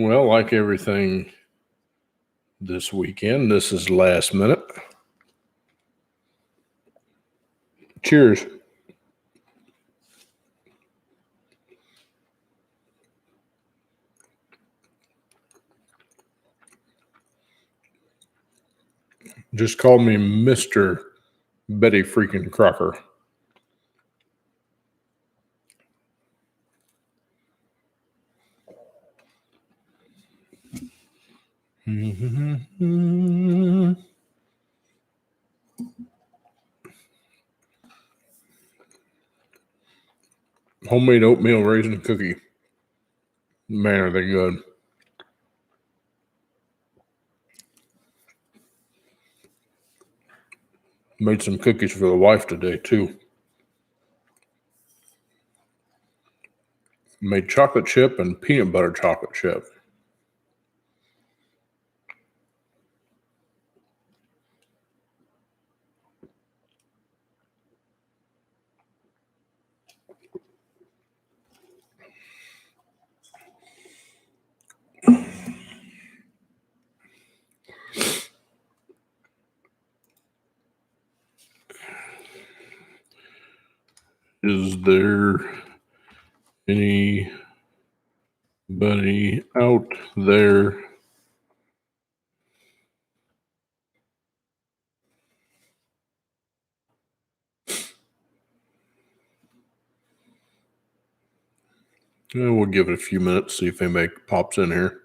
Well, like everything this weekend, this is last minute. Cheers. Just call me Mr. Betty freaking Crocker. Homemade oatmeal raisin cookie. Man, are they good. Made some cookies for the wife today, too. Made chocolate chip and peanut butter chocolate chip. Is there anybody out there? We'll give it a few minutes, see if anybody pops in here.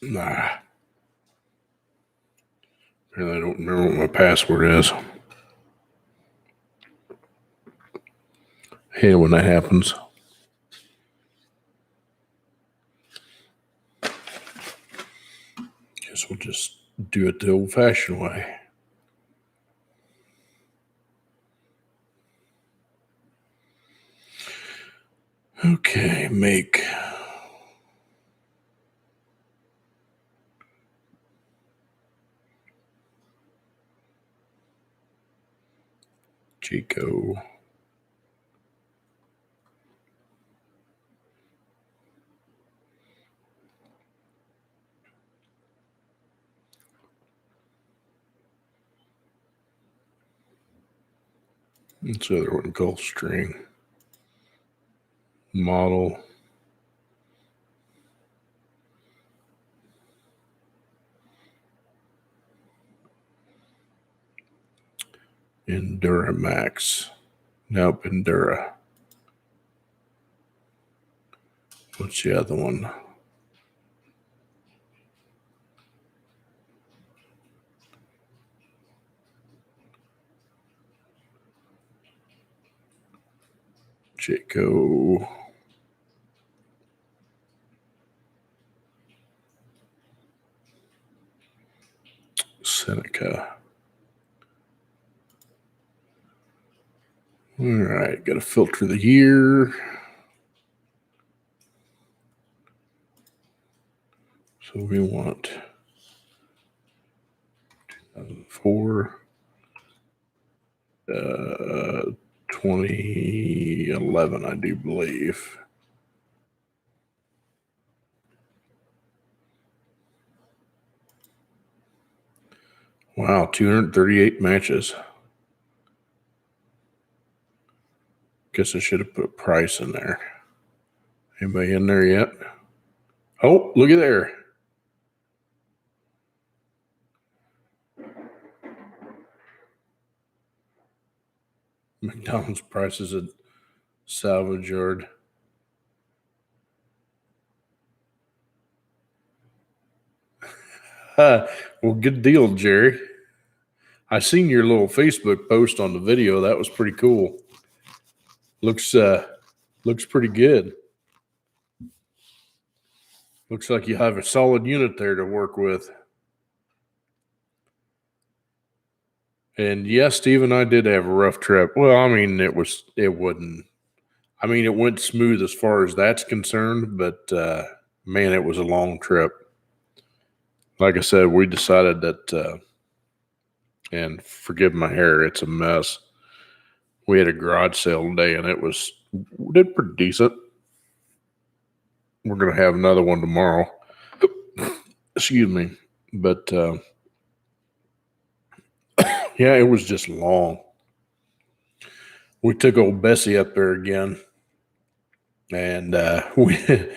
Nah. Apparently I don't remember what my password is. Hey, when that happens. Guess we'll just do it the old-fashioned way. Okay, make. Chico. What's the other one? Gulfstream. Model. Endura Max. Nope, Endura. What's the other one? Chico. Seneca. All right, got to filter the year. So we want 2004, 2011, I do believe. Wow, 238 matches. Guess I should have put a price in there. Anybody in there yet? Oh, look at there. McDonald's prices at salvage yard. Well, good deal, Jerry. I seen your little Facebook post on the video. That was pretty cool. Looks pretty good. Looks like you have a solid unit there to work with. And yes, Steve and I did have a rough trip. Well, I mean, it went smooth as far as that's concerned, but man, it was a long trip. Like I said, we decided that, and forgive my hair, it's a mess. We had a garage sale today, and we did pretty decent. We're going to have another one tomorrow. Excuse me. But yeah, it was just long. We took old Bessie up there again, and we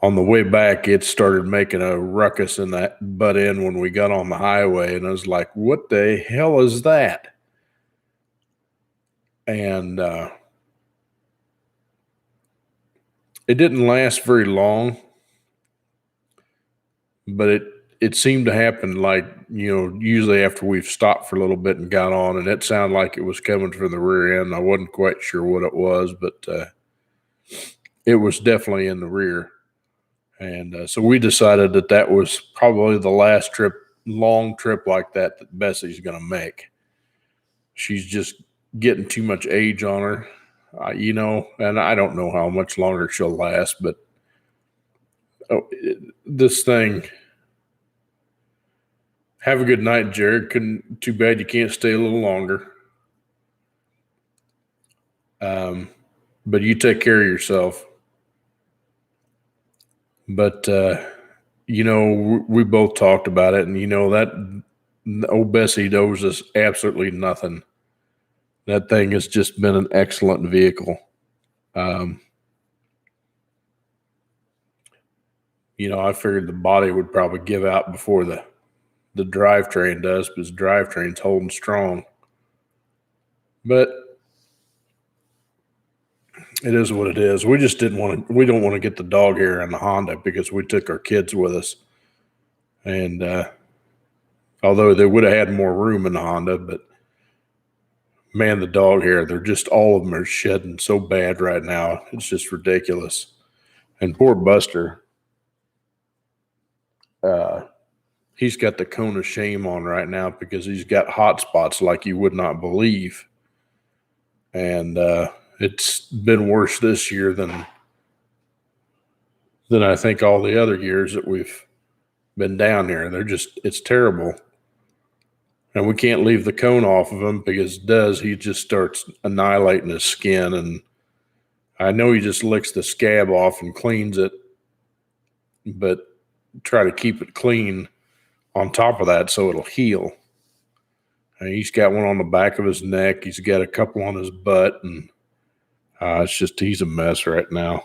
on the way back, it started making a ruckus in that butt end when we got on the highway, and I was like, what the hell is that? And it didn't last very long, but it seemed to happen like, usually after we've stopped for a little bit and got on, and it sounded like it was coming from the rear end. I wasn't quite sure what it was, but it was definitely in the rear. And so we decided that was probably the last long trip like that Bessie's going to make. She's just getting too much age on her, and I don't know how much longer she'll last, but this thing. Have a good night, Jared. Too bad you can't stay a little longer. But you take care of yourself. But, we both talked about it, and that old Bessie owes us absolutely nothing. That thing has just been an excellent vehicle. I figured the body would probably give out before the drivetrain does, because the drivetrain's holding strong. But it is what it is. We just don't want to get the dog hair in the Honda because we took our kids with us. And although they would have had more room in the Honda, but man, the dog hair, all of them are shedding so bad right now. It's just ridiculous. And poor Buster, he's got the cone of shame on right now because he's got hot spots like you would not believe. And it's been worse this year than I think all the other years that we've been down here. It's terrible. And we can't leave the cone off of him because he just starts annihilating his skin. And I know he just licks the scab off and cleans it, but try to keep it clean on top of that so it'll heal. And he's got one on the back of his neck. He's got a couple on his butt, and he's a mess right now.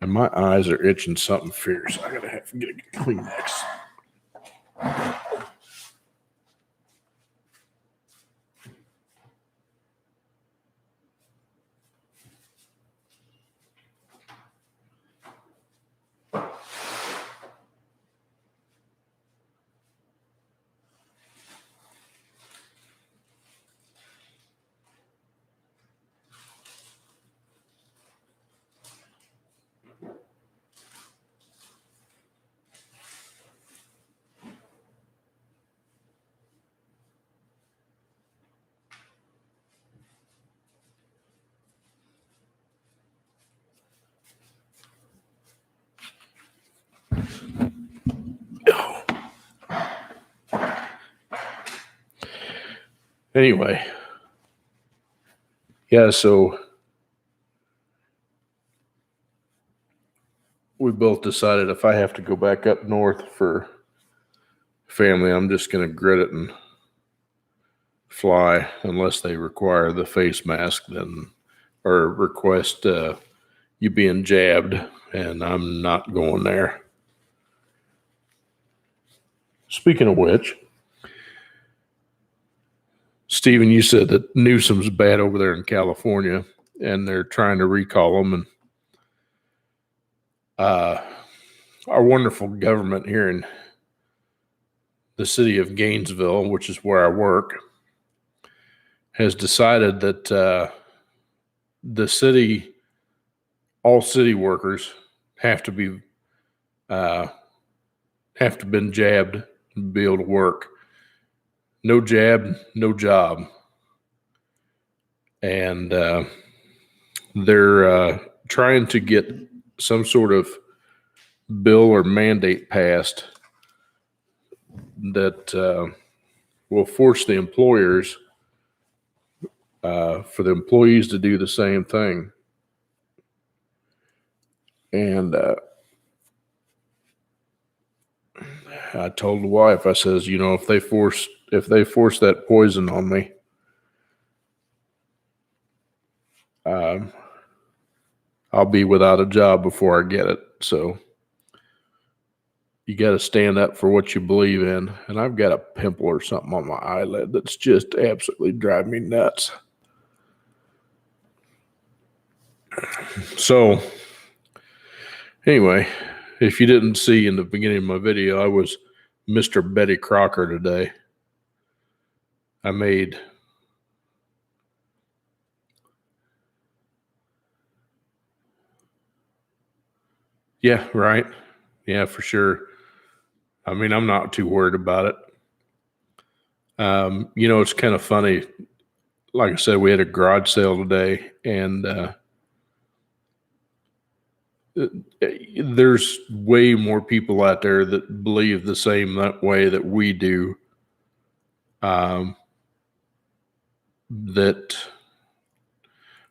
And my eyes are itching something fierce. I gotta have to get a Kleenex. Anyway, yeah, so we both decided if I have to go back up north for family, I'm just going to grit it and fly unless they require the face mask or request you being jabbed, and I'm not going there. Speaking of which, Stephen, you said that Newsom's bad over there in California, and they're trying to recall him. And our wonderful government here in the city of Gainesville, which is where I work, has decided that all city workers have to been jabbed to be able to work. No jab, no job. And they're trying to get some sort of bill or mandate passed that will force the employers for the employees to do the same thing. And I told the wife, I says, if they force that poison on me, I'll be without a job before I get it. So you got to stand up for what you believe in. And I've got a pimple or something on my eyelid that's just absolutely driving me nuts. So anyway, if you didn't see in the beginning of my video, I was Mr. Betty Crocker today. I made yeah, right. Yeah, for sure. I mean, I'm not too worried about it. It's kind of funny. Like I said, we had a garage sale today, and there's way more people out there that believe the same way that we do. That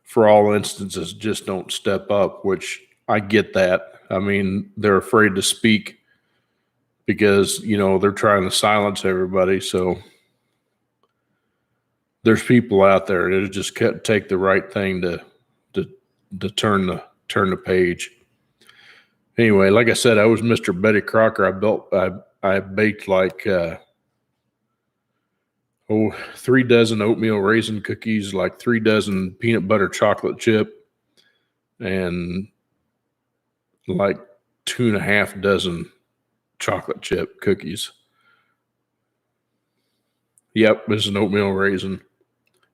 for all instances just don't step up, which I get that. I mean, they're afraid to speak because, they're trying to silence everybody. So there's people out there that just take the right thing to turn the page. Anyway, like I said, I was Mr. Betty Crocker. I baked like 3 dozen oatmeal raisin cookies, like 3 dozen peanut butter chocolate chip, and like 2.5 dozen chocolate chip cookies. Yep, this is an oatmeal raisin.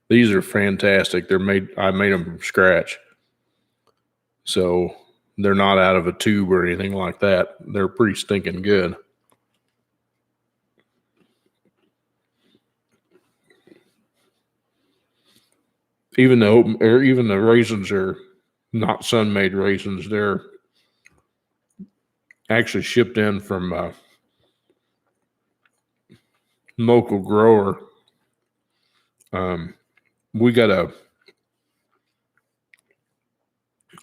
These are fantastic. I made them from scratch. So they're not out of a tube or anything like that. They're pretty stinking good. Even the raisins are not Sun-made raisins. They're actually shipped in from a local grower. We got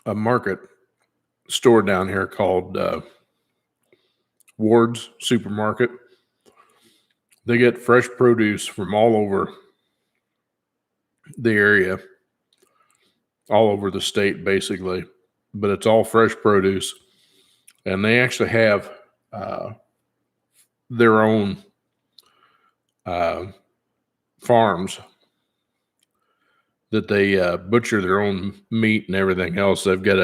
a market store down here called Ward's Supermarket. They get fresh produce from all over the area, all over the state, basically, but it's all fresh produce. And they actually have their own farms that they butcher their own meat and everything else. They've got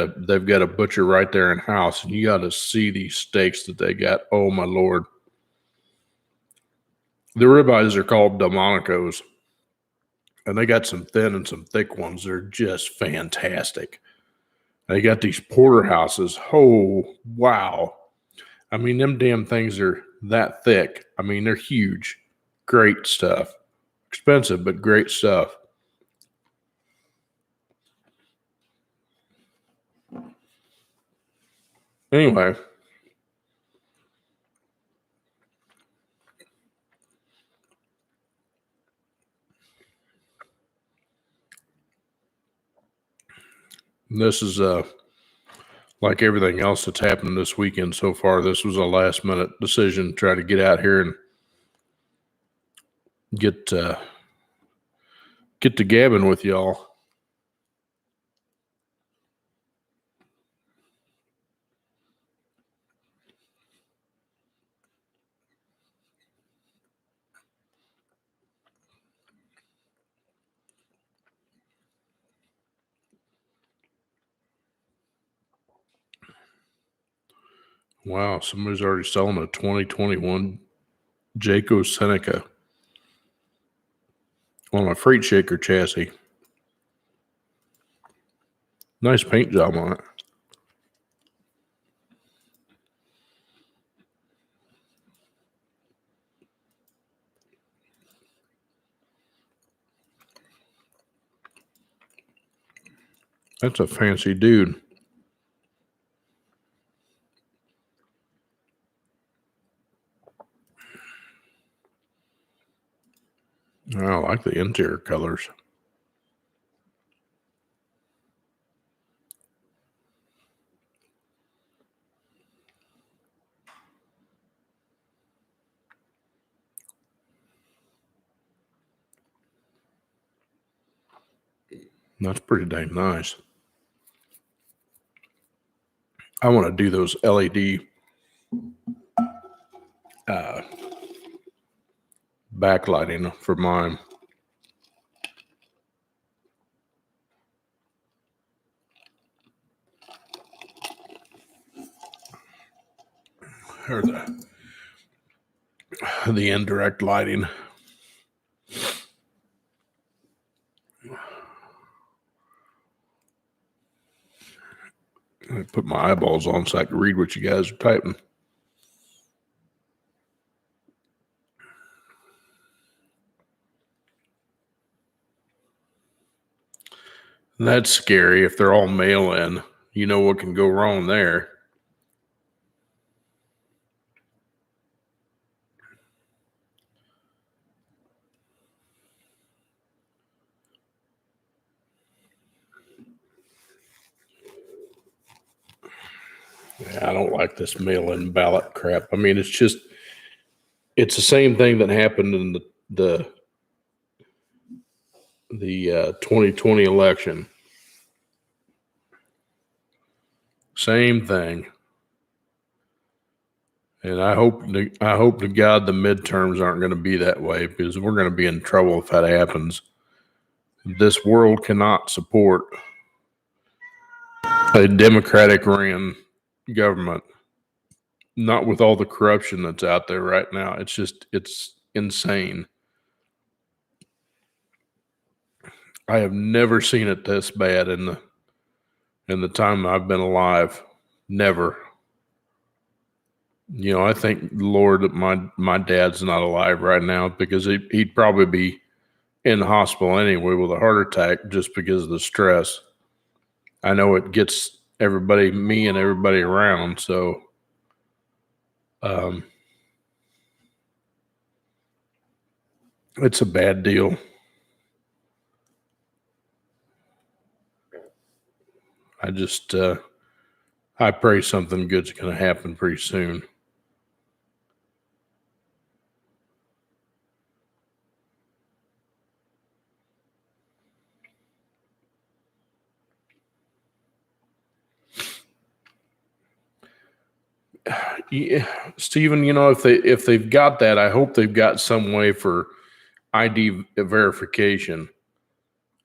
a butcher right there in house, and you got to see these steaks that they got. Oh my Lord! The ribeyes are called Delmonico's, and they got some thin and some thick ones. They're just fantastic. They got these porterhouses. Oh wow! I mean, them damn things are that thick. I mean, they're huge. Great stuff. Expensive, but great stuff. Anyway, this is like everything else that's happened this weekend so far. This was a last minute decision to try to get out here and get to gabbing with y'all. Wow, somebody's already selling a 2021 Jayco Seneca on a freight shaker chassis. Nice paint job on it. That's a fancy dude. I like the interior colors. That's pretty dang nice. I want to do those LED backlighting for mine. Or the indirect lighting. I put my eyeballs on so I can read what you guys are typing. That's scary. If they're all mail in, you know what can go wrong there. Yeah, I don't like this mail in ballot crap. I mean, it's the same thing that happened in the 2020 election. Same thing. And I hope to God the midterms aren't going to be that way, because we're going to be in trouble if that happens. This world cannot support a Democratic ran government. Not with all the corruption that's out there right now. It's insane. I have never seen it this bad in the time I've been alive. Never. You know, I thank the Lord that my dad's not alive right now, because he'd probably be in the hospital anyway with a heart attack just because of the stress. I know it gets me and everybody around. So, it's a bad deal. I pray something good's going to happen pretty soon. Yeah, Stephen, you know, if they've got that, I hope they've got some way for ID verification,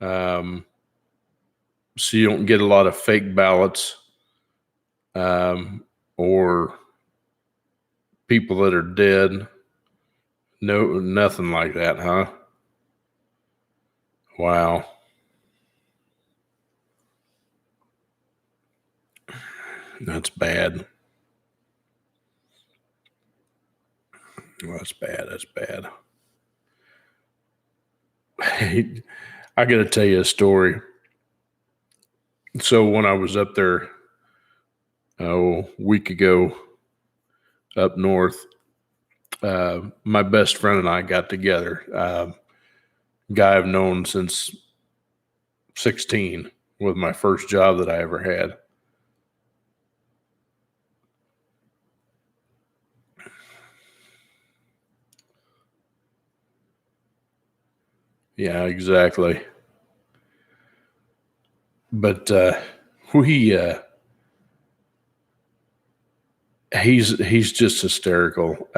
so you don't get a lot of fake ballots, or people that are dead. No, nothing like that, huh? Wow, that's bad. That's bad. That's bad. I got to tell you a story. So when I was up there a week ago up north, my best friend and I got together. Guy I've known since 16, with my first job that I ever had. Yeah, exactly. But we he's just hysterical.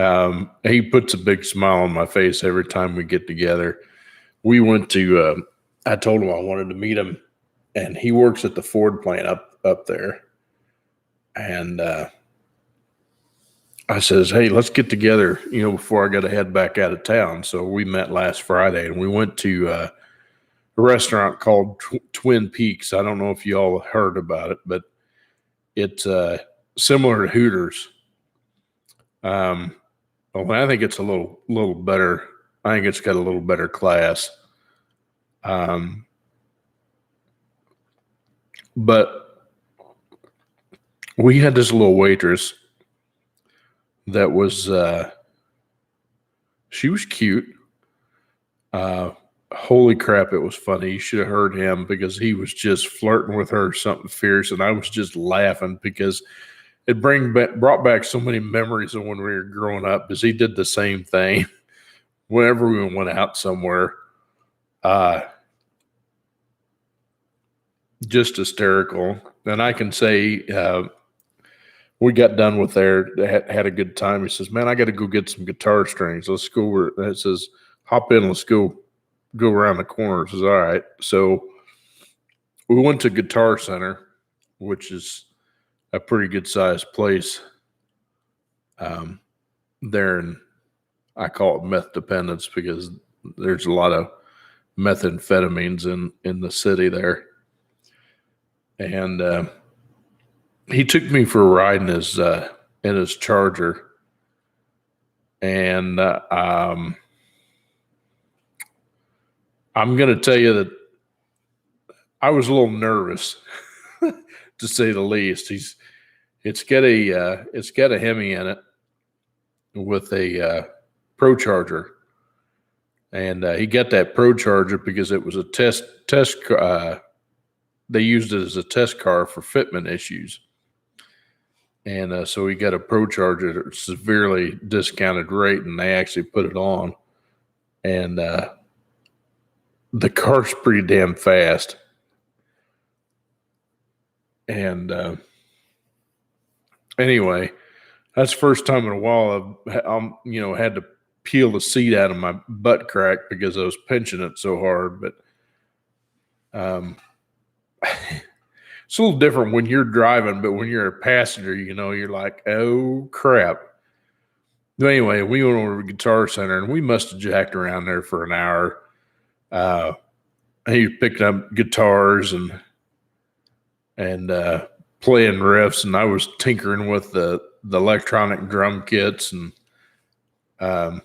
He puts a big smile on my face every time we get together. We went to. I told him I wanted to meet him, and he works at the Ford plant up there. And I says, hey, let's get together, before I got to head back out of town. So we met last Friday and we went to a restaurant called Twin Peaks. I don't know if you all heard about it, but it's similar to Hooters. Well, I think it's a little better. I think it's got a little better class. But we had this little waitress that was, she was cute. Holy crap, it was funny. You should have heard him because he was just flirting with her something fierce, and I was just laughing because it brought back so many memories of when we were growing up, because he did the same thing whenever we went out somewhere. Just hysterical. And I can say we got done with there, had a good time. He says, man, I got to go get some guitar strings. Let's go. It says, hop in, let's go around the corner. It says, all right. So we went to Guitar Center, which is a pretty good sized place there. And I call it meth dependence because there's a lot of methamphetamines in the city there. And he took me for a ride in his Charger. And I'm going to tell you that I was a little nervous, to say the least. It's got a Hemi in it with a Pro Charger, and he got that Pro Charger because it was a test. They used it as a test car for fitment issues, and so he got a Pro Charger at a severely discounted rate, and they actually put it on, and the car's pretty damn fast. And anyway, that's the first time in a while I've had to peel the seat out of my butt crack because I was pinching it so hard. But it's a little different when you're driving, but when you're a passenger, you're like, oh crap. But anyway, we went over to Guitar Center and we must have jacked around there for an hour. He picked up guitars and playing riffs, and I was tinkering with the electronic drum kits, and I'm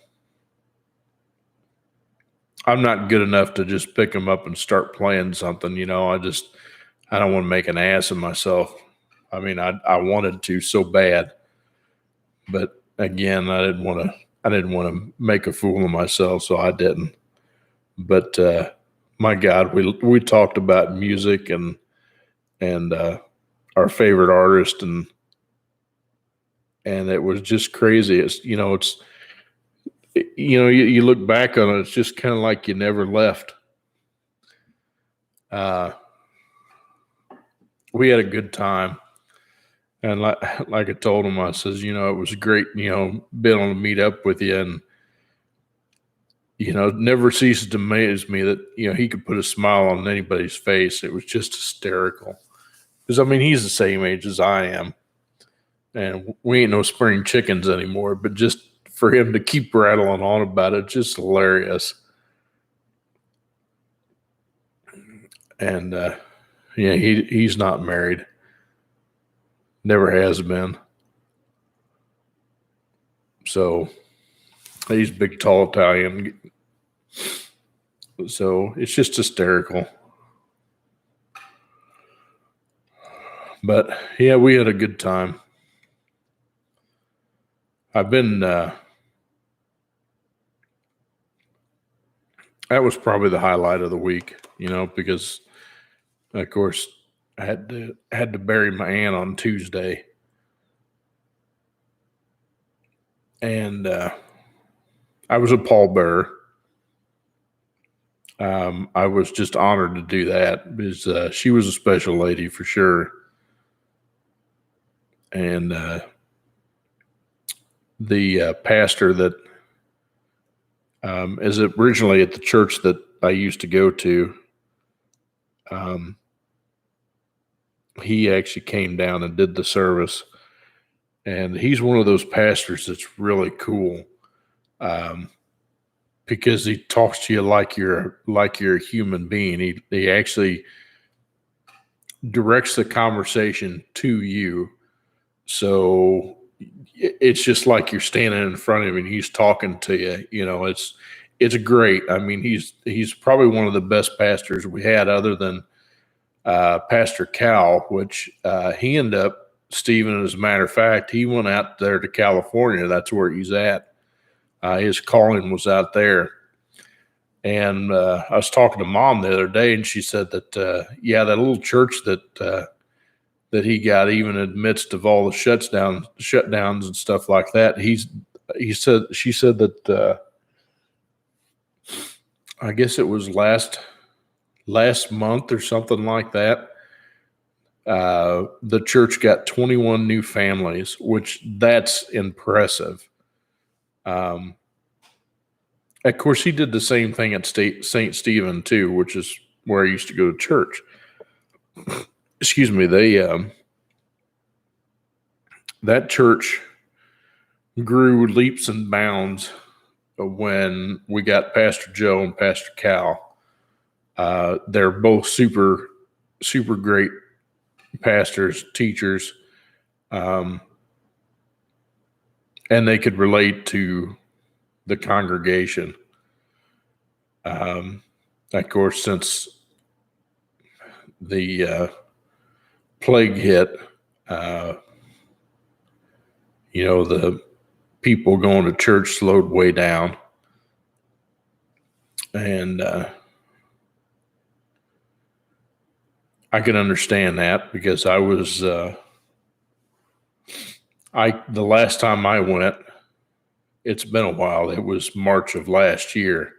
not good enough to just pick them up and start playing something. I don't want to make an ass of myself. I mean, I wanted to so bad, but again, I didn't want to make a fool of myself, so I didn't. But my God, we talked about music and our favorite artist, and it was just crazy. You look back on it, it's just kind of like you never left. We had a good time, and like I told him, I says, it was great, being able to meet up with you, and it never ceases to amaze me that he could put a smile on anybody's face. It was just hysterical. Because, he's the same age as I am. And we ain't no spring chickens anymore. But just for him to keep rattling on about it, just hilarious. And, he's not married. Never has been. So, he's a big, tall Italian. So, it's just hysterical. But yeah, we had a good time. I've been, that was probably the highlight of the week, because of course I had to bury my aunt on Tuesday. And, I was a pallbearer. I was just honored to do that because, she was a special lady for sure. And the pastor that is originally at the church that I used to go to, he actually came down and did the service. And he's one of those pastors that's really cool, because he talks to you like you're a human being. He actually directs the conversation to you. So it's just like you're standing in front of him and he's talking to you. It's great. I mean, he's probably one of the best pastors we had, other than Pastor Cal, which he ended up, Stephen, as a matter of fact, he went out there to California. That's where he's at. His calling was out there. And I was talking to Mom the other day, and she said that, that little church that he got, even in the midst of all the shutdowns and stuff like that, she said that I guess it was last month or something like that, the church got 21 new families, which that's impressive. Of course, he did the same thing at St. Stephen too, which is where I used to go to church. Excuse me. That church grew leaps and bounds when we got Pastor Joe and Pastor Cal. They're both super, super great pastors, teachers, and they could relate to the congregation. Of course, since the plague hit, the people going to church slowed way down. And I can understand that, because I was, the last time I went, it's been a while. It was March of last year,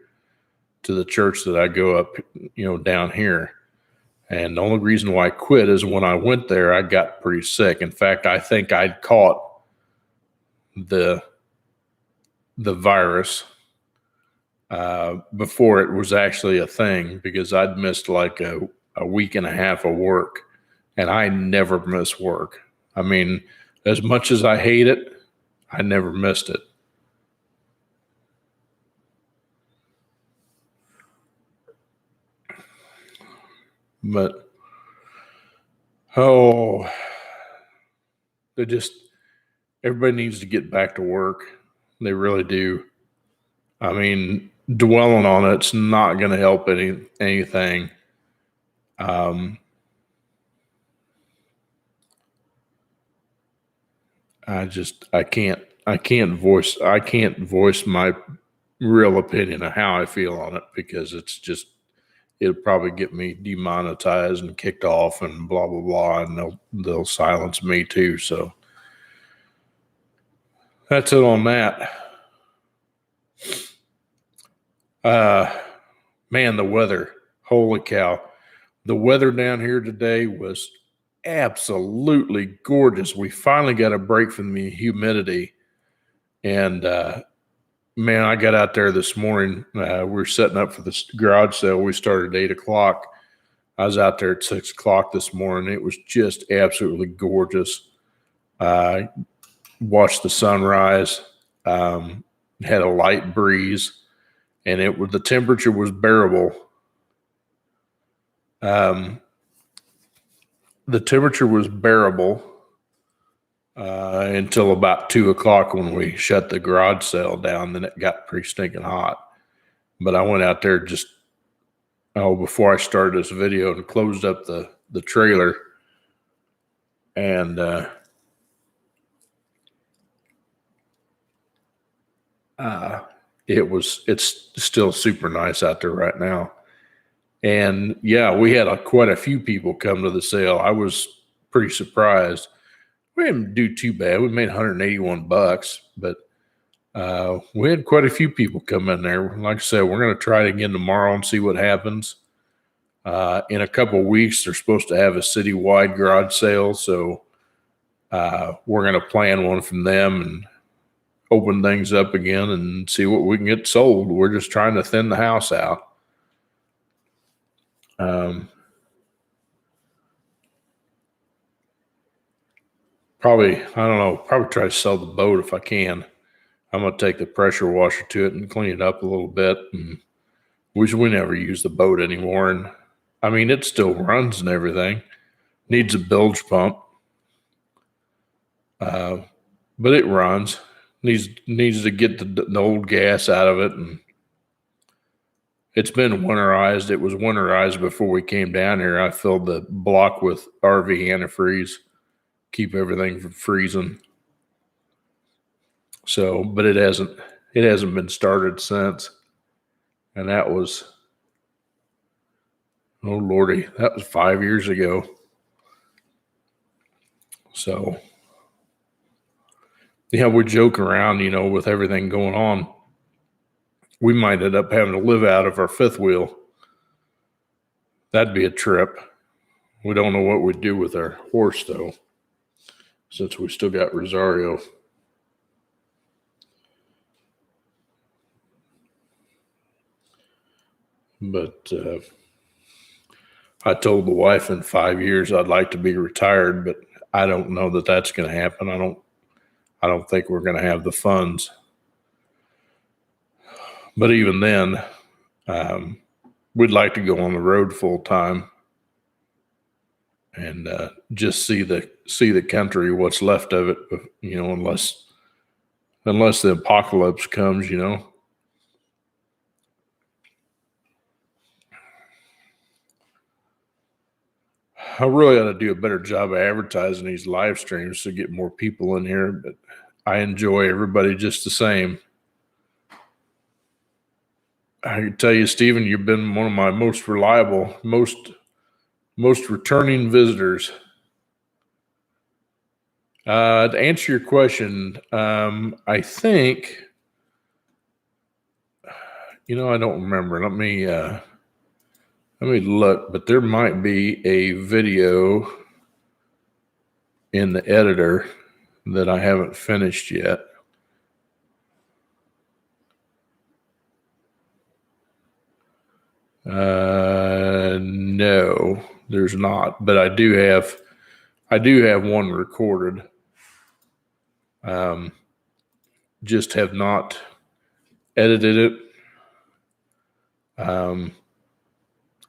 to the church that I go up, down here. And the only reason why I quit is when I went there, I got pretty sick. In fact, I think I'd caught the virus before it was actually a thing, because I'd missed like a week and a half of work, and I never miss work. I mean, as much as I hate it, I never missed it. But, everybody needs to get back to work. They really do. I mean, dwelling on it's not going to help anything. I can't voice my real opinion of how I feel on it, because it'll probably get me demonetized and kicked off and blah, blah, blah. And they'll silence me too. So that's it on that. Man, the weather, holy cow. The weather down here today was absolutely gorgeous. We finally got a break from the humidity. And, man, I got out there this morning. We were setting up for this garage sale. We started at 8:00. I was out there at 6:00 this morning. It was just absolutely gorgeous. Watched the sunrise. Had a light breeze, and the temperature was bearable. The temperature was bearable until about 2:00 when we shut the garage sale down. Then it got pretty stinking hot. But I went out there before I started this video, and closed up the trailer, and it's still super nice out there right now. And yeah, we had quite a few people come to the sale. I was pretty surprised. We didn't do too bad. We made $181, but we had quite a few people come in there. Like I said, we're going to try it again tomorrow and see what happens. In a couple of weeks, they're supposed to have a citywide garage sale, so we're going to plan one from them and open things up again and see what we can get sold. We're just trying to thin the house out. Probably, I don't know, probably try to sell the boat if I can. I'm going to take the pressure washer to it and clean it up a little bit. And we never use the boat anymore. And I mean, it still runs and everything. Needs a bilge pump. But it runs. Needs to get the old gas out of it. And it's been winterized. It was winterized before we came down here. I filled the block with RV antifreeze, keep everything from freezing. So, but it hasn't been started since. And that was, oh Lordy, that was 5 years ago. So, yeah, we joke around, with everything going on. We might end up having to live out of our fifth wheel. That'd be a trip. We don't know what we'd do with our horse, though, since we still got Rosario. But I told the wife in 5 years I'd like to be retired, but I don't know that that's going to happen. I don't think we're going to have the funds. But even then, we'd like to go on the road full time and just see the country, what's left of it, unless the apocalypse comes, I really ought to do a better job of advertising these live streams to get more people in here, but I enjoy everybody just the same. I can tell you, Stephen, you've been one of my most reliable, most returning visitors. To answer your question, I think, I don't remember. Let me look, but there might be a video in the editor that I haven't finished yet. No, there's not, but I do have one recorded. Just have not edited it.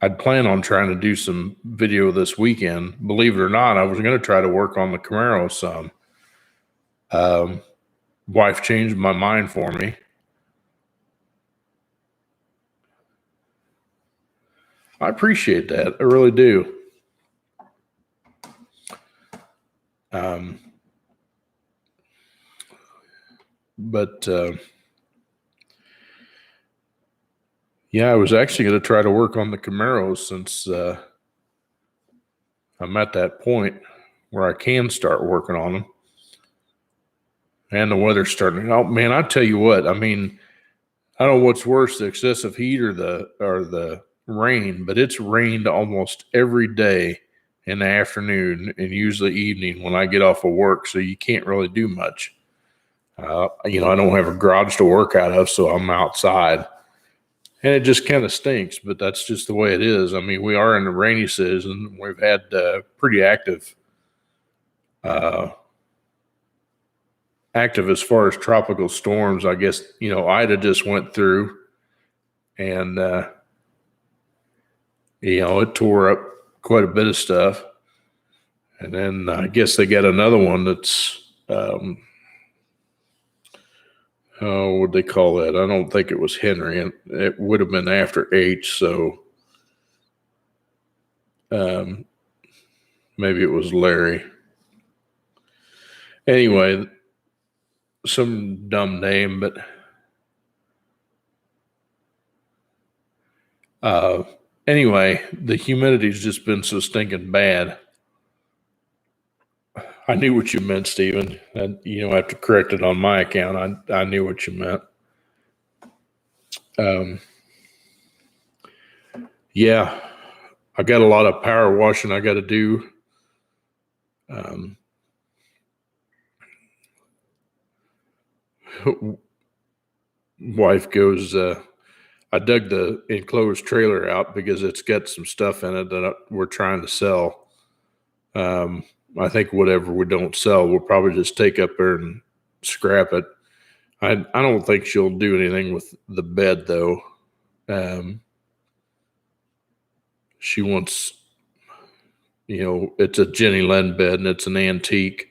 I'd plan on trying to do some video this weekend. Believe it or not, I was going to try to work on the Camaro some. Wife changed my mind for me. I appreciate that. I really do. But yeah, I was actually going to try to work on the Camaros since I'm at that point where I can start working on them. And the weather's starting. Oh man, I tell you what. I mean, I don't know what's worse, the excessive heat or the rain, but it's rained almost every day in the afternoon and usually evening when I get off of work. So you can't really do much. I don't have a garage to work out of, so I'm outside. And it just kind of stinks, but that's just the way it is. I mean, we are in the rainy season. We've had pretty active as far as tropical storms. I guess, Ida just went through and, it tore up quite a bit of stuff. And then I guess they got another one that's, what they call that? I don't think it was Henry, and it would have been after H. So maybe it was Larry. Anyway, some dumb name, but anyway, the humidity's just been so stinking bad. I knew what you meant, Stephen. And you don't have to correct it on my account. I knew what you meant. Yeah, I got a lot of power washing I got to do. Wife goes, I dug the enclosed trailer out because it's got some stuff in it that we're trying to sell. I think whatever we don't sell, we'll probably just take up there and scrap it. I don't think she'll do anything with the bed though. She wants, it's a Jenny Lind bed and it's an antique.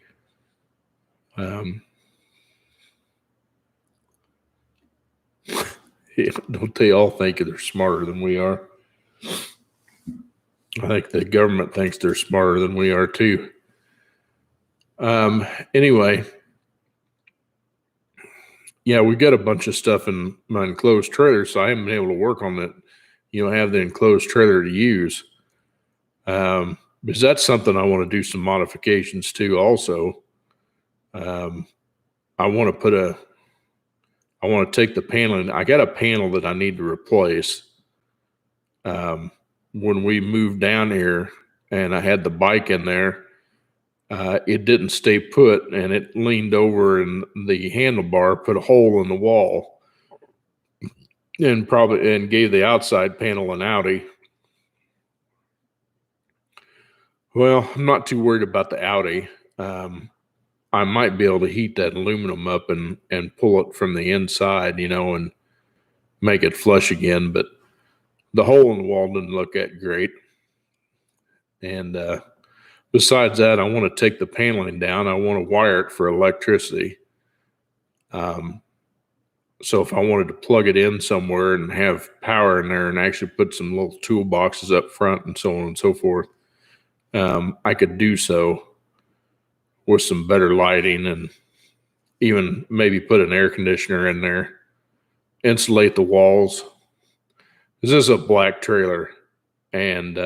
Yeah, don't they all think they're smarter than we are? I think the government thinks they're smarter than we are too. Anyway, yeah, we got a bunch of stuff in my enclosed trailer, so I haven't been able to work on it. Have the enclosed trailer to use. Because that's something I want to do some modifications to. Also, I want to take the paneling. I got a panel that I need to replace. When we moved down here and I had the bike in there, it didn't stay put and it leaned over and the handlebar put a hole in the wall and gave the outside panel an outie. Well, I'm not too worried about the outie. I might be able to heat that aluminum up and pull it from the inside, and make it flush again. But the hole in the wall didn't look that great. And besides that, I want to take the paneling down. I want to wire it for electricity. So if I wanted to plug it in somewhere and have power in there and actually put some little toolboxes up front and so on and so forth, I could do so with some better lighting and even maybe put an air conditioner in there, insulate the walls. This is a black trailer, and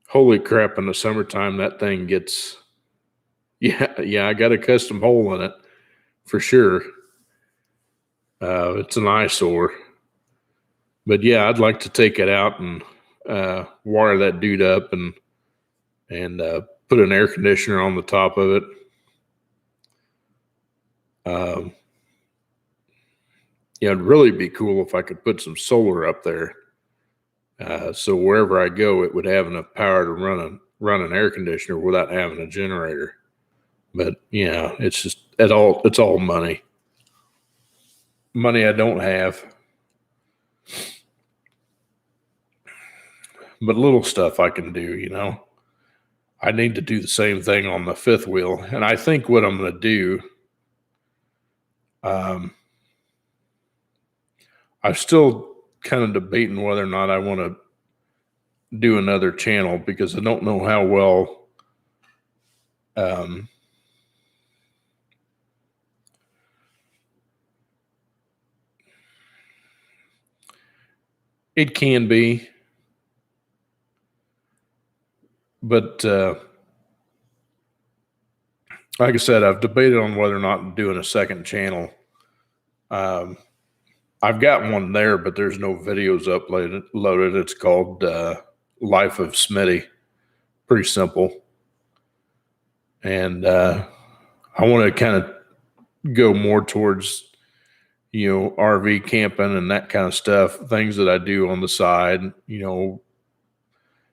holy crap, in the summertime, that thing gets, I got a custom hole in it for sure. It's an eyesore. But yeah, I'd like to take it out and wire that dude up and put an air conditioner on the top of it. It'd really be cool if I could put some solar up there. So wherever I go, it would have enough power to run an air conditioner without having a generator. But it's all money. Money I don't have. But little stuff I can do, I need to do the same thing on the fifth wheel. And I think what I'm going to do, I'm still kind of debating whether or not I want to do another channel because I don't know how well it can be. But like I said, I've debated on whether or not doing a second channel. I've got one there, but there's no videos uploaded. It's called Life of Smitty. Pretty simple. And I want to kind of go more towards, RV camping and that kind of stuff, things that I do on the side,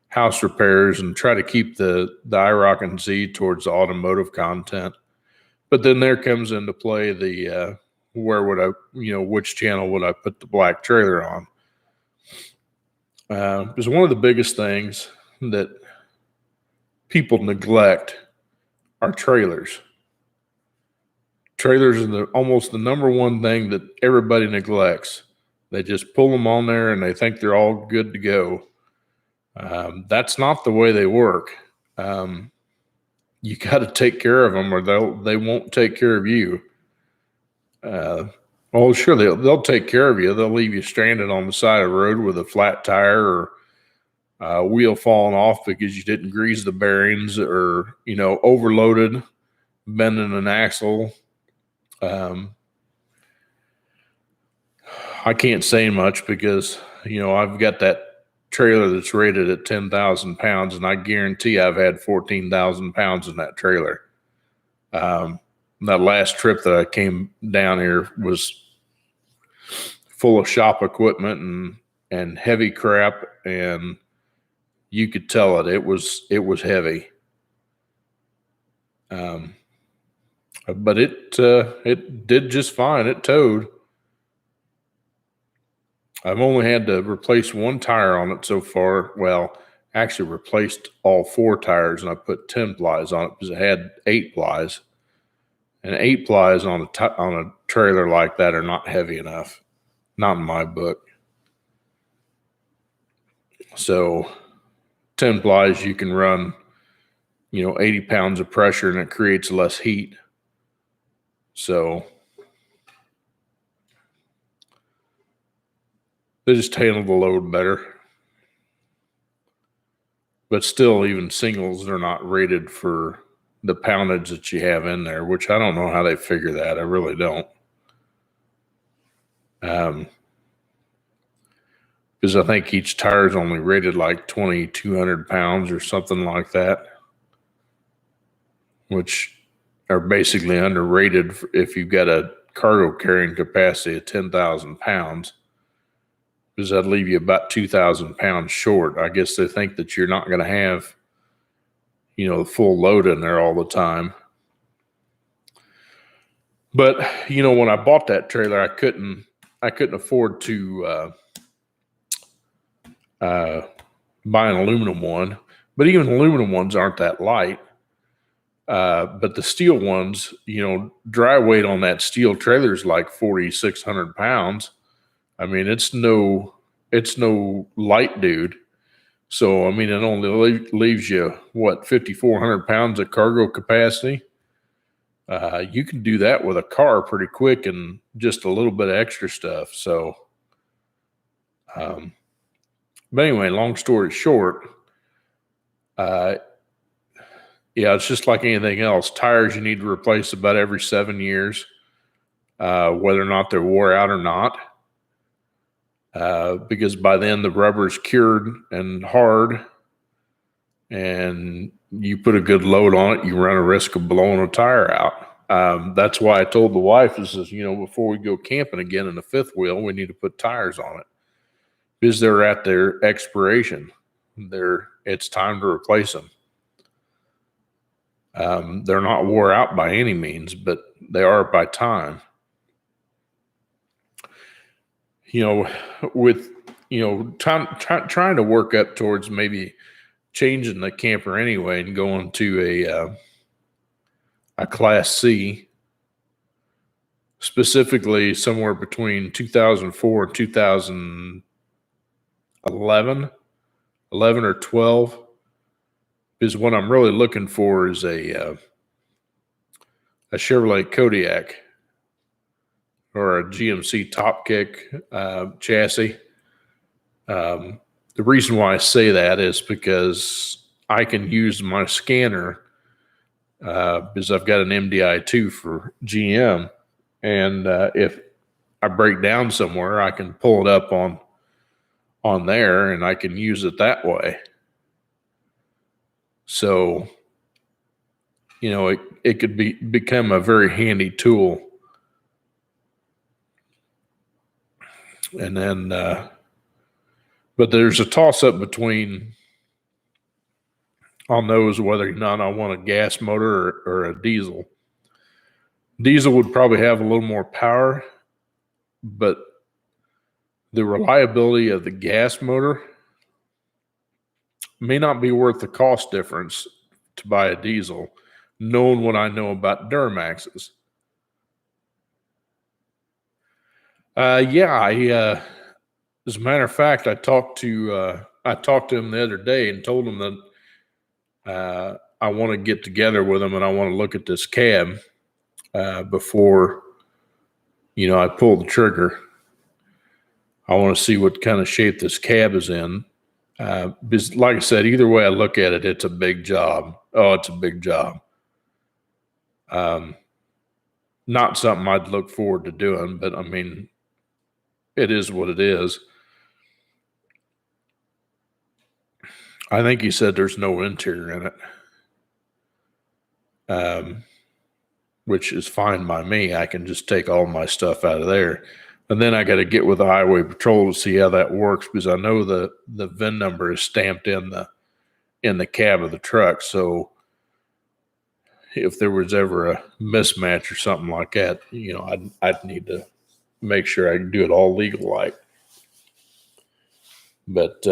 house repairs, and try to keep the IROC and Z towards the automotive content. But then there comes into play the where would I, which channel would I put the black trailer on? Because one of the biggest things that people neglect are trailers. Trailers are almost the number one thing that everybody neglects. They just pull them on there and they think they're all good to go. That's not the way they work. You got to take care of them or they won't take care of you. Well, sure, they'll take care of you. They'll leave you stranded on the side of the road with a flat tire or a wheel falling off because you didn't grease the bearings or, overloaded, bending an axle. I can't say much because, I've got that trailer that's rated at 10,000 pounds, and I guarantee I've had 14,000 pounds in that trailer. That last trip that I came down here was full of shop equipment and heavy crap, and you could tell it was heavy. But it did just fine. It towed. I've only had to replace one tire on it so far. Well, actually replaced all 4 tires, and I put 10 plies on it because it had 8 plies. And 8 plies on a trailer like that are not heavy enough. Not in my book. So 10 plies, you can run, 80 pounds of pressure, and it creates less heat. So they just handle the load better. But still, even singles, they're not rated for the poundage that you have in there, which I don't know how they figure that. I really don't. Because I think each tire is only rated like 2,200 pounds or something like that, which are basically underrated if you've got a cargo carrying capacity of 10,000 pounds, because that'd leave you about 2,000 pounds short. I guess they think that you're not going to have, the full load in there all the time. But, when I bought that trailer, I couldn't afford to buy an aluminum one. But even aluminum ones aren't that light. But the steel ones, dry weight on that steel trailer is like 4,600 pounds. I mean, it's no light dude. So, I mean, it only leaves you, 5,400 pounds of cargo capacity. You can do that with a car pretty quick and just a little bit of extra stuff. So, but anyway, long story short, it's just like anything else. Tires you need to replace about every 7 years, whether or not they're wore out or not. Because by then the rubber's cured and hard, and you put a good load on it, you run a risk of blowing a tire out. That's why I told the wife, before we go camping again in the fifth wheel, we need to put tires on it, because they're at their expiration. It's time to replace them. They're not wore out by any means, but they are by time. With trying to work up towards maybe changing the camper anyway and going to a Class C, specifically somewhere between 2004 and 2011, 11 or 12, is what I'm really looking for is a Chevrolet Kodiak or a GMC Top Kick chassis. The reason why I say that is because I can use my scanner, because I've got an MDI-2 for GM, and if I break down somewhere, I can pull it up on there, and I can use it that way. So, it could become a very handy tool. And then, but there's a toss up between on those whether or not I want a gas motor or a diesel. Diesel would probably have a little more power, but the reliability of the gas motor may not be worth the cost difference to buy a diesel, knowing what I know about Duramaxes. As a matter of fact, I talked to him the other day and told him that I want to get together with him and I want to look at this cab before, I pull the trigger. I want to see what kind of shape this cab is in. Because like I said, either way I look at it, it's a big job. Oh, it's a big job. Not something I'd look forward to doing, but I mean, it is what it is. I think he said there's no interior in it, which is fine by me. I can just take all my stuff out of there. And then I got to get with the highway patrol to see how that works, because I know the VIN number is stamped in the cab of the truck. So, if there was ever a mismatch or something like that, I'd need to make sure I can do it all legal like. But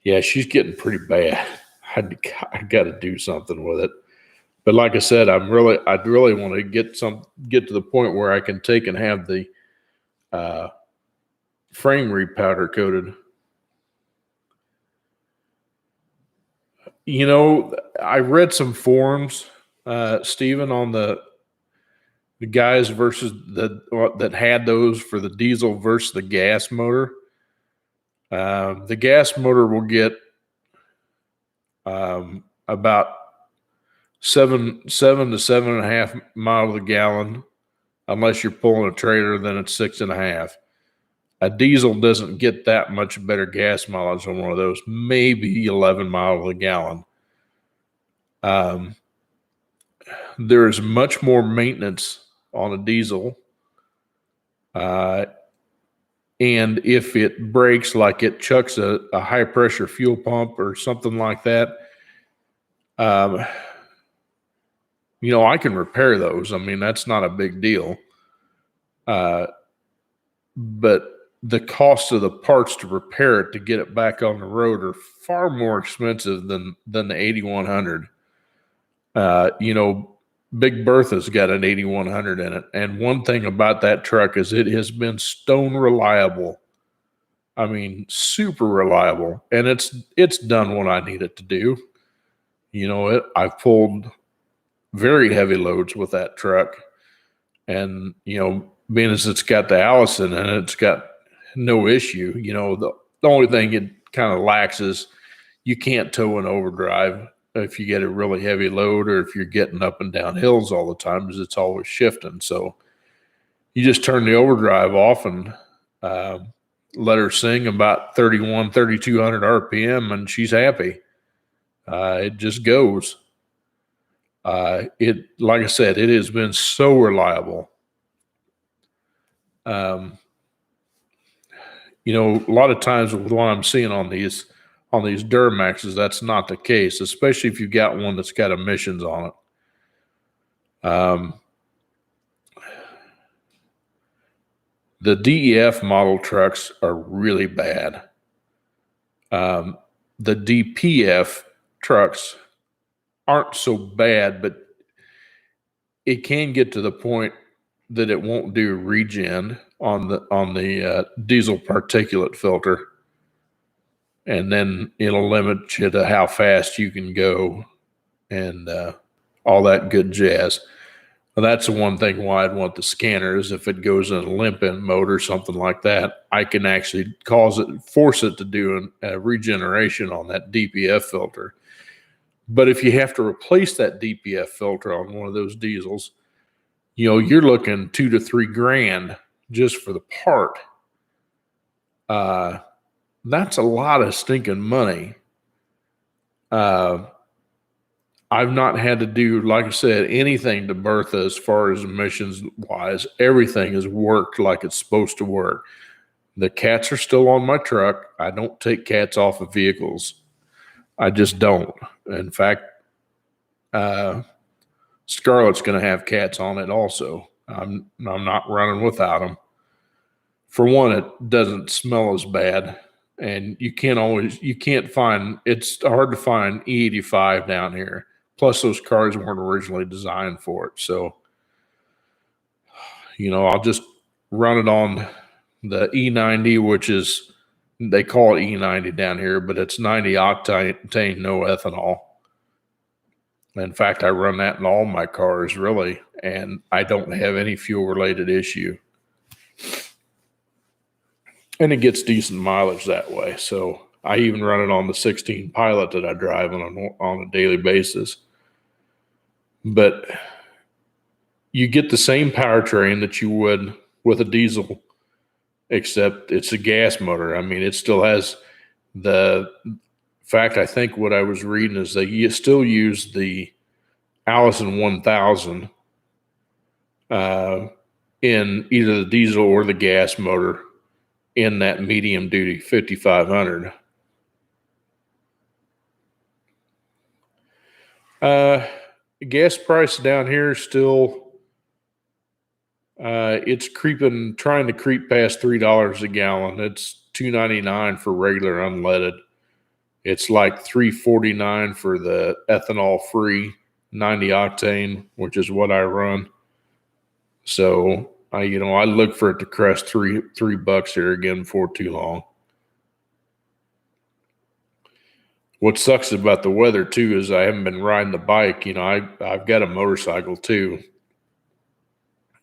yeah, she's getting pretty bad. I got to do something with it. But like I said, I'd really want to get to the point where I can take and have the frame repowder coated. I read some forums, Stephen, on the guys versus that had those for the diesel versus the gas motor. The gas motor will get about 7 to 7.5 miles a gallon. Unless you're pulling a trailer, then it's 6.5. A diesel doesn't get that much better gas mileage on one of those, maybe 11 miles a gallon. There is much more maintenance on a diesel. And if it breaks, like it chucks a high pressure fuel pump or something like that, I can repair those. I mean, that's not a big deal. But the cost of the parts to repair it to get it back on the road are far more expensive than the 8100. Big Bertha's got an 8100 in it. And one thing about that truck is it has been stone reliable. I mean, super reliable. And it's done what I need it to do. I've pulled very heavy loads with that truck. And, being as it's got the Allison in it, it's got no issue. The only thing it kind of lacks is you can't tow an overdrive if you get a really heavy load, or if you're getting up and down hills all the time, because it's always shifting. So you just turn the overdrive off and let her sing about 3,200 RPM, and she's happy. It just goes. Like I said, it has been so reliable. A lot of times with what I'm seeing on these Duramaxes, that's not the case, especially if you've got one that's got emissions on it. The DEF model trucks are really bad. The DPF trucks aren't so bad, but it can get to the point that it won't do regen on the diesel particulate filter. And then it'll limit you to how fast you can go and all that good jazz. Well, that's the one thing why I'd want the scanner is if it goes in a limp-in mode or something like that, I can actually force it to do a regeneration on that DPF filter. But if you have to replace that DPF filter on one of those diesels, you're looking $2,000 to $3,000 just for the part. That's a lot of stinking money. I've not had to do, like I said, anything to Bertha as far as emissions wise. Everything has worked like it's supposed to work. The cats are still on my truck. I don't take cats off of vehicles. I just don't. In fact, Scarlett's going to have cats on it also. I'm not running without them. For one, it doesn't smell as bad. And it's hard to find E85 down here. Plus those cars weren't originally designed for it. So, I'll just run it on the E90, which is, they call it E90 down here, but it's 90 octane, no ethanol. In fact, I run that in all my cars really, and I don't have any fuel related issue. And it gets decent mileage that way. So I even run it on the 16 Pilot that I drive on a daily basis. But you get the same powertrain that you would with a diesel, except it's a gas motor. I mean, it still has in fact, I think what I was reading is they still use the Allison 1000 in either the diesel or the gas motor in that medium duty 5500. Gas price down here is still, it's trying to creep past $3 a gallon. It's $2.99 for regular unleaded. It's like $3.49 for the ethanol free 90 octane, which is what I run. So I look for it to crest $3 here again before too long. What sucks about the weather too is I haven't been riding the bike. I've got a motorcycle too,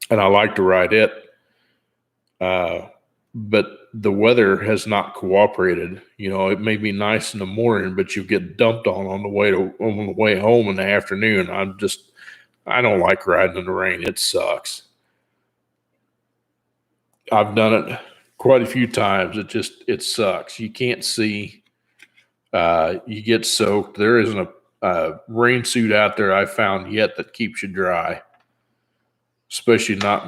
and I like to ride it. But the weather has not cooperated. It may be nice in the morning, but you get dumped on the way home in the afternoon. I don't like riding in the rain. It sucks. I've done it quite a few times. It sucks. You can't see. You get soaked. There isn't a rain suit out there I found yet that keeps you dry, especially not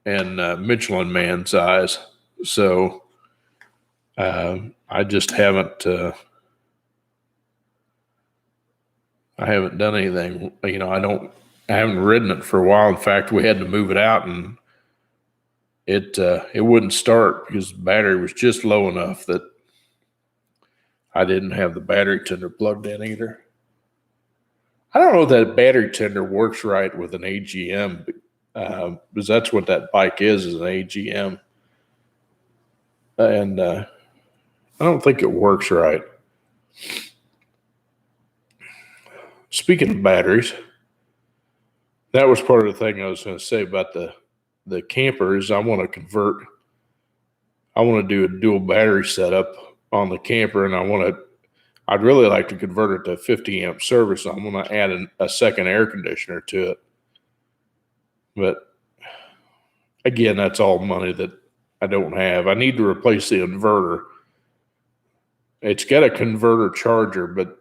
in Michelin man size. So I just haven't. I haven't done anything. I haven't ridden it for a while. In fact, we had to move it out, and it wouldn't start because the battery was just low enough that I didn't have the battery tender plugged in either. I don't know if that battery tender works right with an AGM, because that's what that bike is an AGM. And I don't think it works right. Speaking of batteries, that was part of the thing I was going to say about the camper is I want to do a dual battery setup on the camper, and I'd really like to convert it to 50 amp service. I'm going to add a second air conditioner to it. But again, that's all money that I don't have. I need to replace the inverter. It's got a converter charger, but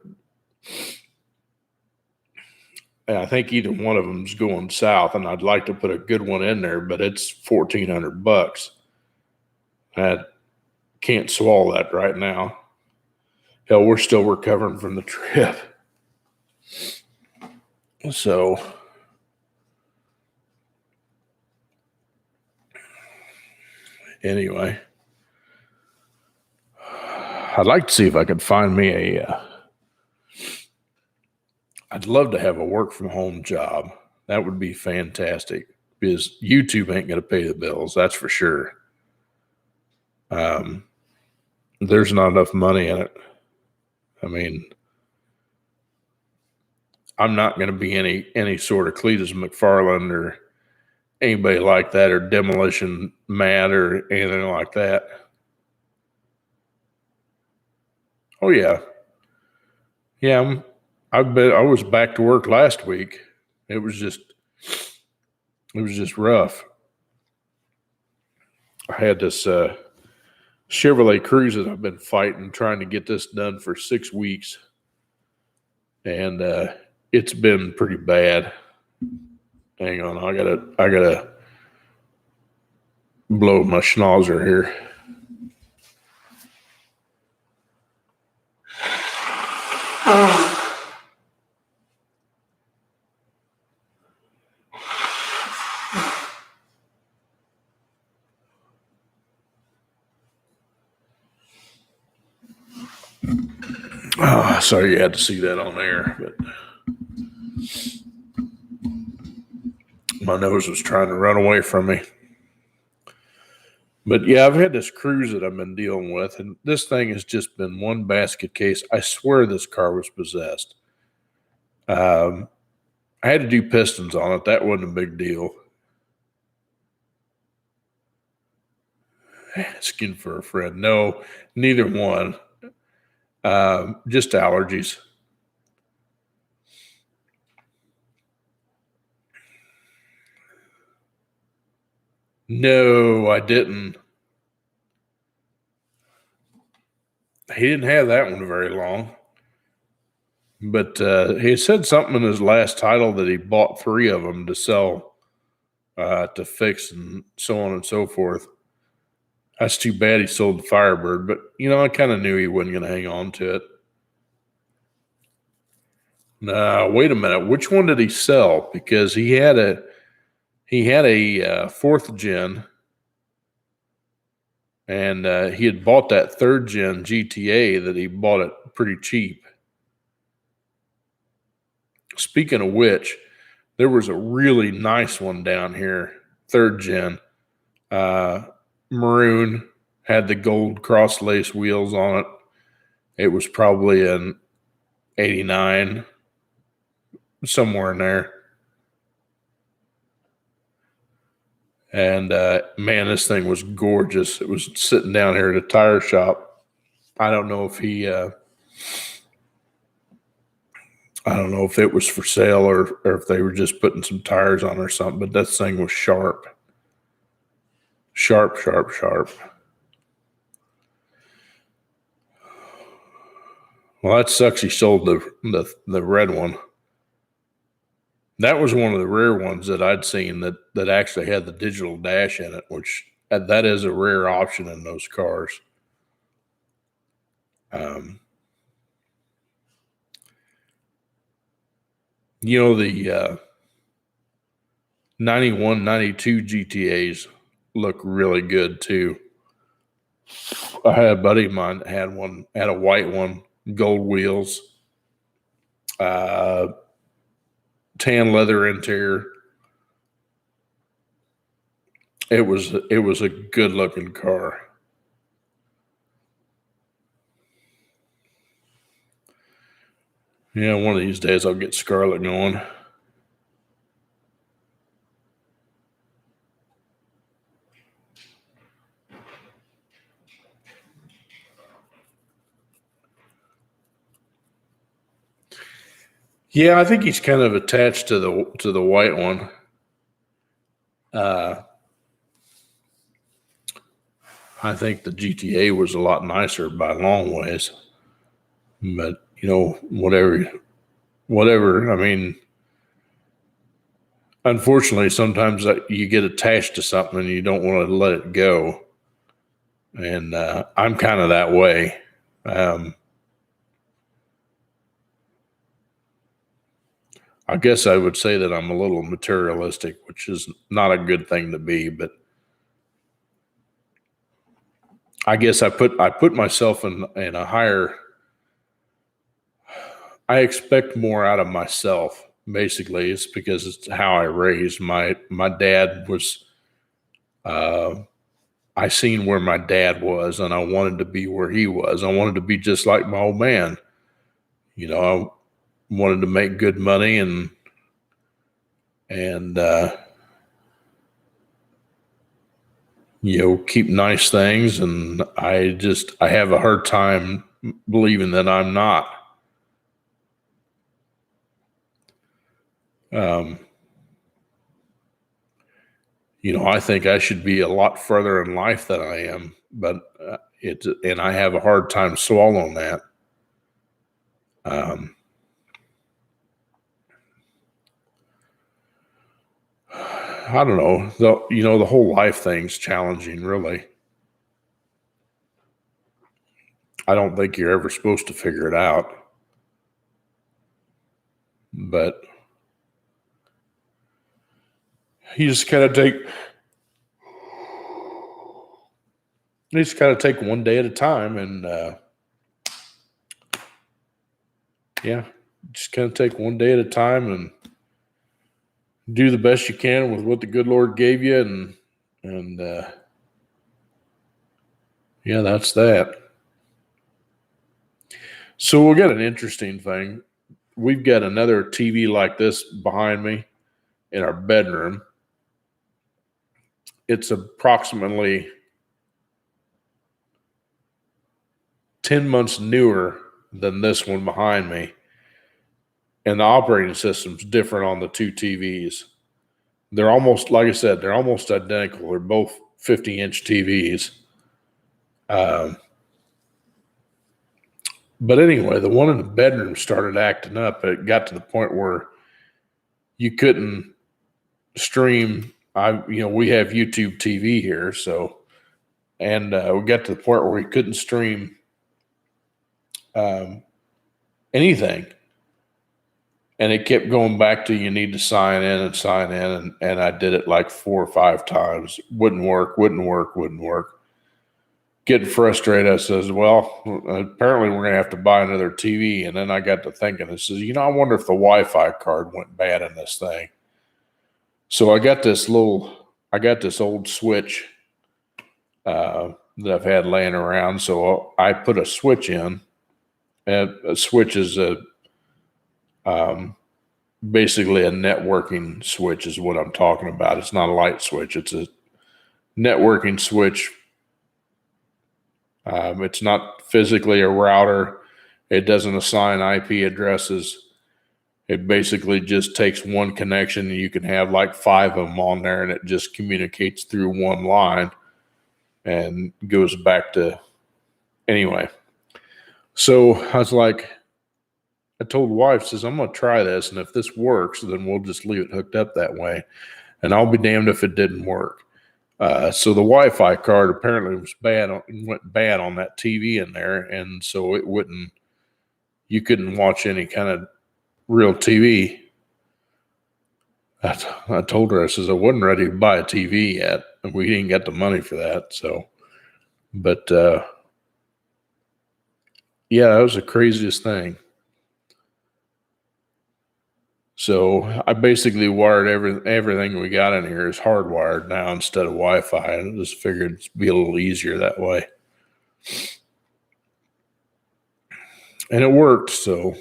I think either one of them is going south, and I'd like to put a good one in there, but it's $1,400. I can't swallow that right now. Hell, we're still recovering from the trip. So anyway, I'd like to see if I could find me I'd love to have a work from home job. That would be fantastic because YouTube ain't going to pay the bills. That's for sure. There's not enough money in it. I mean, I'm not going to be any sort of Cletus McFarland or anybody like that, or Demolition Matt or anything like that. Oh yeah. Yeah, I was back to work last week. It was just rough. I had this Chevrolet Cruze that I've been fighting, trying to get this done for 6 weeks. And it's been pretty bad. Hang on, I gotta blow my schnauzer here. Oh, sorry you had to see that on air, but my nose was trying to run away from me. But yeah, I've had this Cruze that I've been dealing with, and this thing has just been one basket case. I swear this car was possessed. I had to do pistons on it. That wasn't a big deal. Asking for a friend. No, neither one. Just allergies. No, I didn't. He didn't have that one very long. But he said something in his last title that he bought 3 of them to sell, to fix, and so on and so forth. That's too bad he sold the Firebird, but I kind of knew he wasn't going to hang on to it. Wait a minute. Which one did he sell? Because he had a fourth gen, and he had bought that third gen GTA that he bought it pretty cheap. Speaking of which, there was a really nice one down here, third gen, maroon, had the gold cross lace wheels on it. It was probably an 89, somewhere in there. And man, this thing was gorgeous. It was sitting down here at a tire shop. I don't know if I don't know if it was for sale or if they were just putting some tires on or something, but that thing was sharp. Sharp, sharp, sharp. Well, that sucks he sold the red one. That was one of the rare ones that I'd seen that actually had the digital dash in it, which that is a rare option in those cars. The 91, 92 GTAs look really good too. I had a buddy of mine that had a white one, gold wheels, tan leather interior. It was a good looking car. Yeah, one of these days I'll get Scarlet going. Yeah, I think he's kind of attached to the white one. I think the GTA was a lot nicer by long ways, but whatever. I mean, unfortunately, sometimes you get attached to something and you don't want to let it go, and I'm kind of that way. I guess I would say that I'm a little materialistic, which is not a good thing to be, but I guess I put myself in a higher. I expect more out of myself. Basically, it's because it's how I raised my dad was. I seen where my dad was, and I wanted to be where he was. I wanted to be just like my old man. I wanted to make good money and keep nice things. And I have a hard time believing that I'm not. I think I should be a lot further in life than I am, but and I have a hard time swallowing that. I don't know. The whole life thing's challenging, really. I don't think you're ever supposed to figure it out. But you just kind of take one day at a time, and just kind of take one day at a time and do the best you can with what the good Lord gave you, and that's that. So we got an interesting thing. We've got another TV like this behind me in our bedroom. It's approximately 10 months newer than this one behind me. And the operating system's different on the two TVs. They're almost, like I said, they're almost identical. They're both 50-inch TVs. But anyway, the one in the bedroom started acting up. It got to the point where you couldn't stream. We have YouTube TV here, and we got to the point where we couldn't stream anything. And it kept going back to you need to sign in and sign in. And I did it like 4 or 5 times. Wouldn't work. Getting frustrated. I says, well, apparently we're going to have to buy another TV. And then I got to thinking, I says, I wonder if the Wi-Fi card went bad in this thing. So I got this old switch that I've had laying around. So I put a switch in. And a switch is basically a networking switch is what I'm talking about. It's not a light switch. It's a networking switch. It's not physically a router. It doesn't assign IP addresses. It basically just takes one connection, and you can have like 5 of them on there, and it just communicates through one line and goes back to anyway. So I was like, I told the wife, says, I'm going to try this. And if this works, then we'll just leave it hooked up that way. And I'll be damned if it didn't work. So the Wi-Fi card apparently went bad on that TV in there. And so you couldn't watch any kind of real TV. I told her, I says, I wasn't ready to buy a TV yet. And we didn't get the money for that. So, but, yeah, that was the craziest thing. So I basically wired everything we got in here is hardwired now instead of Wi-Fi. I just figured it'd be a little easier that way. And it worked, so.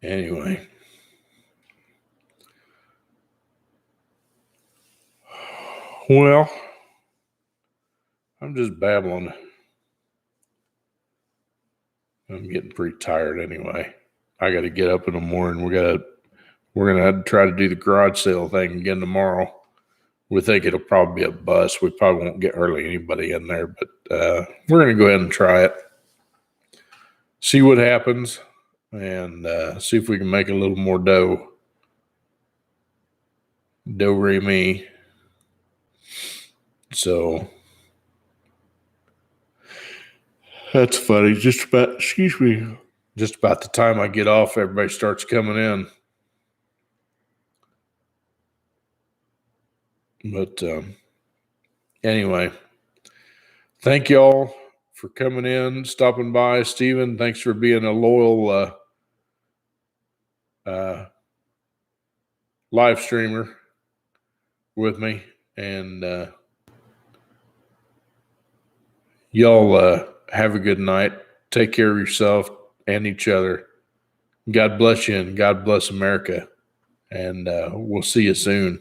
Anyway. Well, I'm just babbling. I'm getting pretty tired anyway. I got to get up in the morning. We're going to try to do the garage sale thing again tomorrow. We think it'll probably be a bust. We probably won't get hardly anybody in there, but we're going to go ahead and try it. See what happens and see if we can make a little more dough. Do-re-mi. So that's funny. Just about the time I get off, everybody starts coming in. But anyway, thank y'all for coming in, stopping by. Steven, thanks for being a loyal live streamer with me. And y'all have a good night. Take care of yourself and each other. God bless you and God bless America. And we'll see you soon.